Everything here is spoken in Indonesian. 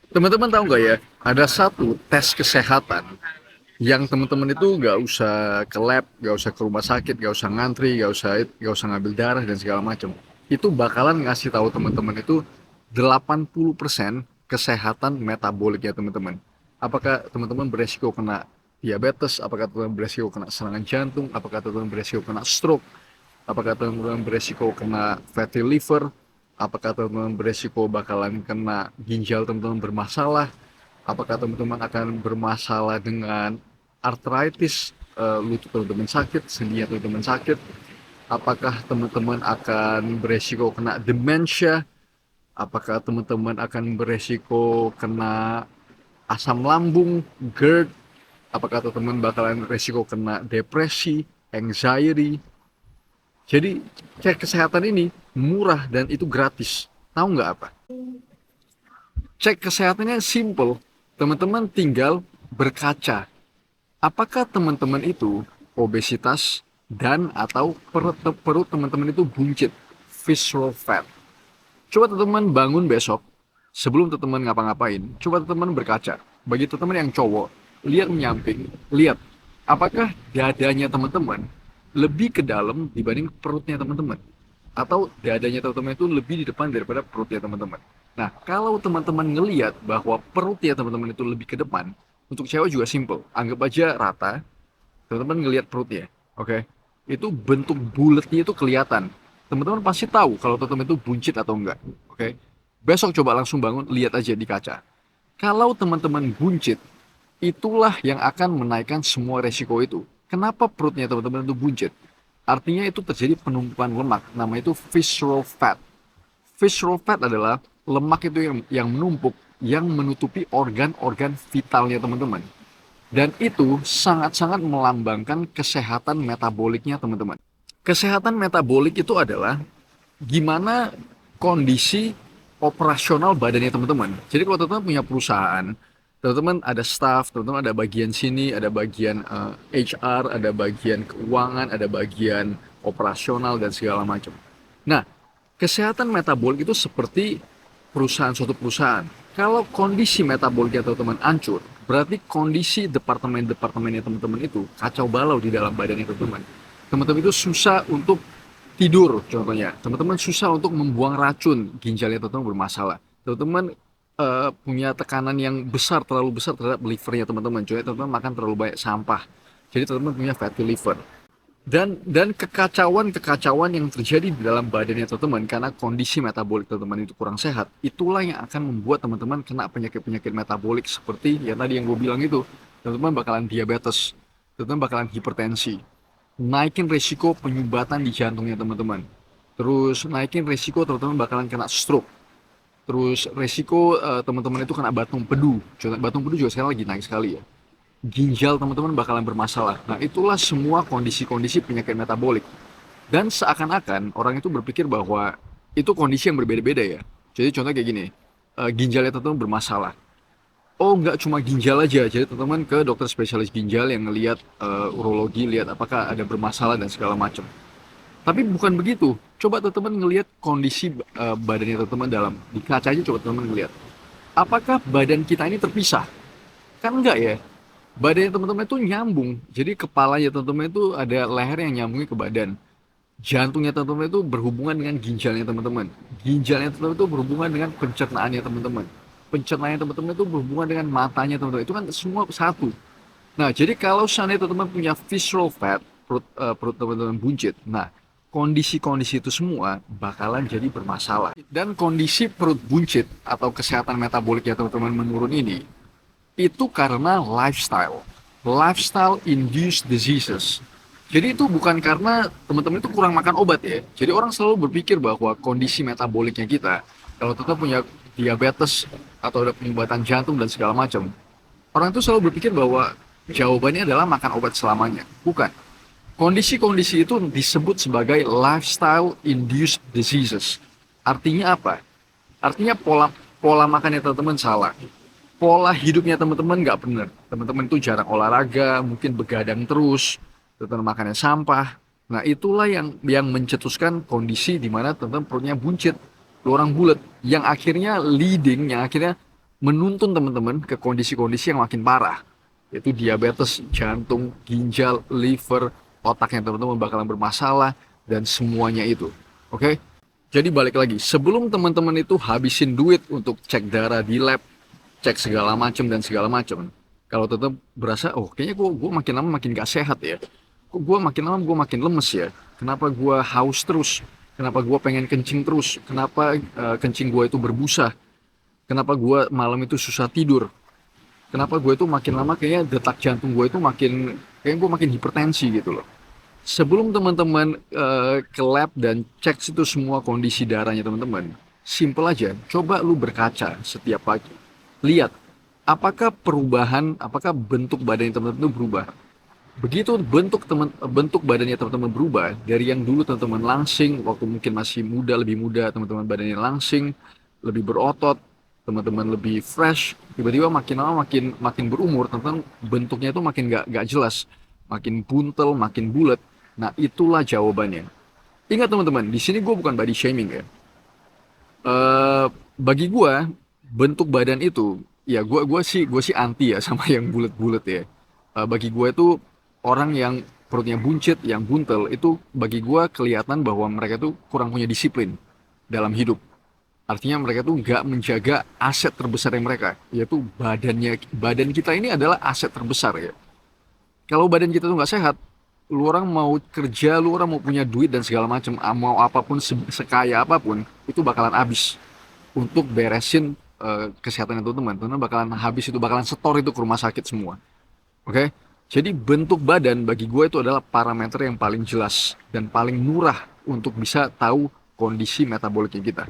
Teman-teman tahu nggak ya, ada satu tes kesehatan yang teman-teman itu nggak usah ke lab, nggak usah ke rumah sakit, nggak usah ngantri, nggak usah ngambil darah dan segala macam. Itu bakalan ngasih tahu teman-teman itu 80% kesehatan metaboliknya teman-teman. Apakah teman-teman beresiko kena diabetes, apakah teman-teman beresiko kena serangan jantung, apakah teman-teman beresiko kena stroke, apakah teman-teman beresiko kena fatty liver, apakah teman-teman beresiko bakalan kena ginjal teman-teman bermasalah, apakah teman-teman akan bermasalah dengan arthritis, lutut teman-teman sakit, sendinya teman-teman sakit, apakah teman-teman akan beresiko kena demensia, apakah teman-teman akan beresiko kena asam lambung, GERD, apakah teman-teman bakalan resiko kena depresi, anxiety. Jadi cek kesehatan ini murah dan itu gratis. Tahu nggak apa? Cek kesehatannya simple. Teman-teman tinggal berkaca. Apakah teman-teman itu obesitas dan atau perut teman-teman itu buncit, visceral fat. Coba teman-teman bangun besok, sebelum teman-teman ngapa-ngapain, coba teman-teman berkaca. Bagi teman-teman yang cowok, lihat menyamping, lihat apakah dadanya teman-teman lebih ke dalam dibanding perutnya teman-teman. Atau dadanya teman-teman itu lebih di depan daripada perutnya teman-teman. Nah, kalau teman-teman ngeliat bahwa perutnya teman-teman itu lebih ke depan, untuk cewek juga simple. Anggap aja rata, teman-teman ngelihat perutnya, oke? Itu bentuk bulatnya itu kelihatan. Teman-teman pasti tahu kalau teman-teman itu buncit atau enggak, oke? Besok coba langsung bangun, lihat aja di kaca. Kalau teman-teman buncit, itulah yang akan menaikkan semua resiko itu. Kenapa perutnya teman-teman itu buncit? Artinya itu terjadi penumpukan lemak, nama itu visceral fat. Visceral fat adalah lemak itu yang menumpuk, yang menutupi organ-organ vitalnya teman-teman. Dan itu sangat-sangat melambangkan kesehatan metaboliknya teman-teman. Kesehatan metabolik itu adalah gimana kondisi operasional badannya teman-teman. Jadi kalau teman-teman punya perusahaan, teman-teman ada staff, teman-teman ada bagian sini, ada bagian HR, ada bagian keuangan, ada bagian operasional dan segala macam. Nah, kesehatan metabolik itu seperti suatu perusahaan. Kalau kondisi metaboliknya teman-teman hancur, berarti kondisi departemen-departemennya teman-teman itu kacau balau di dalam badannya teman-teman. Teman-teman itu susah untuk tidur contohnya. Teman-teman susah untuk membuang racun, ginjalnya teman-teman bermasalah. Teman-teman punya tekanan yang besar, terlalu besar terhadap livernya teman-teman. Contohnya teman-teman makan terlalu banyak sampah. Jadi teman-teman punya fatty liver. Dan kekacauan-kekacauan yang terjadi di dalam badannya teman-teman karena kondisi metabolik teman-teman itu kurang sehat, itulah yang akan membuat teman-teman kena penyakit-penyakit metabolik seperti yang tadi yang gue bilang itu. Teman-teman bakalan diabetes, teman-teman bakalan hipertensi, naikin resiko penyumbatan di jantungnya teman-teman. Terus naikin resiko teman-teman bakalan kena stroke. Terus resiko teman-teman itu kena batung pedu. Batung pedu juga sekarang lagi naik sekali ya. Ginjal teman-teman bakalan bermasalah. Nah, itulah semua kondisi-kondisi penyakit metabolik. Dan seakan-akan orang itu berpikir bahwa itu kondisi yang berbeda-beda ya. Jadi contoh kayak gini, ginjalnya teman-teman bermasalah. Oh, nggak cuma ginjal aja. Jadi teman-teman ke dokter spesialis ginjal yang ngelihat urologi, lihat apakah ada bermasalah dan segala macam. Tapi bukan begitu. Coba teman-teman ngelihat kondisi badannya teman-teman dalam di kaca aja, coba teman-teman ngelihat. Apakah badan kita ini terpisah? Kan enggak ya. Badannya teman-teman itu nyambung. Jadi kepalanya teman-teman itu ada leher yang nyambungnya ke badan. Jantungnya teman-teman itu berhubungan dengan ginjalnya teman-teman. Ginjalnya teman-teman itu berhubungan dengan pencernaannya teman-teman. Pencernaannya teman-teman itu berhubungan dengan matanya teman-teman. Itu kan semua satu. Nah, jadi kalau seandainya teman-teman punya visceral fat, perut teman-teman buncit. Nah, kondisi-kondisi itu semua bakalan jadi bermasalah. Dan kondisi perut buncit atau kesehatan metaboliknya teman-teman menurun ini itu karena lifestyle induced diseases. Jadi itu bukan karena teman-teman itu kurang makan obat ya. Jadi orang selalu berpikir bahwa kondisi metaboliknya kita, kalau tetap punya diabetes atau ada penyumbatan jantung dan segala macam, orang itu selalu berpikir bahwa jawabannya adalah makan obat selamanya. Bukan. Kondisi-kondisi itu disebut sebagai lifestyle induced diseases. Artinya apa? Artinya pola pola makannya teman-teman salah, pola hidupnya teman-teman nggak bener. Teman-teman itu jarang olahraga, mungkin begadang terus, teman-teman makannya sampah. Nah, itulah yang mencetuskan kondisi di mana teman-teman perutnya buncit, orang bulat, yang akhirnya menuntun teman-teman ke kondisi-kondisi yang makin parah, yaitu diabetes, jantung, ginjal, liver, otaknya teman-teman bakalan bermasalah, dan semuanya itu. Oke? Jadi balik lagi, sebelum teman-teman itu habisin duit untuk cek darah di lab, cek segala macam dan segala macam, kalau tetap berasa, oh kayaknya gue makin lama makin gak sehat ya, kok gue makin lama gue makin lemes ya, kenapa gue haus terus, kenapa gue pengen kencing terus, kenapa kencing gue itu berbusa, kenapa gue malam itu susah tidur, kenapa gue itu makin lama kayaknya detak jantung gue itu makin, kayaknya gue makin hipertensi gitu loh. Sebelum teman-teman ke lab dan cek itu semua kondisi darahnya teman-teman, simple aja, coba lu berkaca setiap pagi. Lihat, apakah perubahan, apakah bentuk badan teman-teman itu berubah. Begitu bentuk badannya teman-teman berubah, dari yang dulu teman-teman langsing, waktu mungkin masih muda, lebih muda, teman-teman badannya langsing, lebih berotot, teman-teman lebih fresh, tiba-tiba makin lama makin makin berumur, teman-teman bentuknya itu makin gak jelas, makin buntel, makin bulat. Nah, itulah jawabannya. Ingat teman-teman, di sini gue bukan body shaming ya. eh Bagi gue, bentuk badan itu, ya gue sih anti ya sama yang bulat-bulat ya. Bagi gue itu orang yang perutnya buncit, yang buntel itu bagi gue kelihatan bahwa mereka tuh kurang punya disiplin dalam hidup. Artinya mereka tuh nggak menjaga aset terbesar yang mereka, yaitu badannya. Badan kita ini adalah aset terbesar ya. Kalau badan kita tuh nggak sehat, lu orang mau kerja, lu orang mau punya duit dan segala macam, mau apapun sekaya apapun, itu bakalan habis untuk beresin kesehatan itu teman. Teman bakalan habis, itu bakalan setor itu ke rumah sakit semua. Oke? Jadi bentuk badan bagi gue itu adalah parameter yang paling jelas dan paling murah untuk bisa tahu kondisi metaboliknya kita.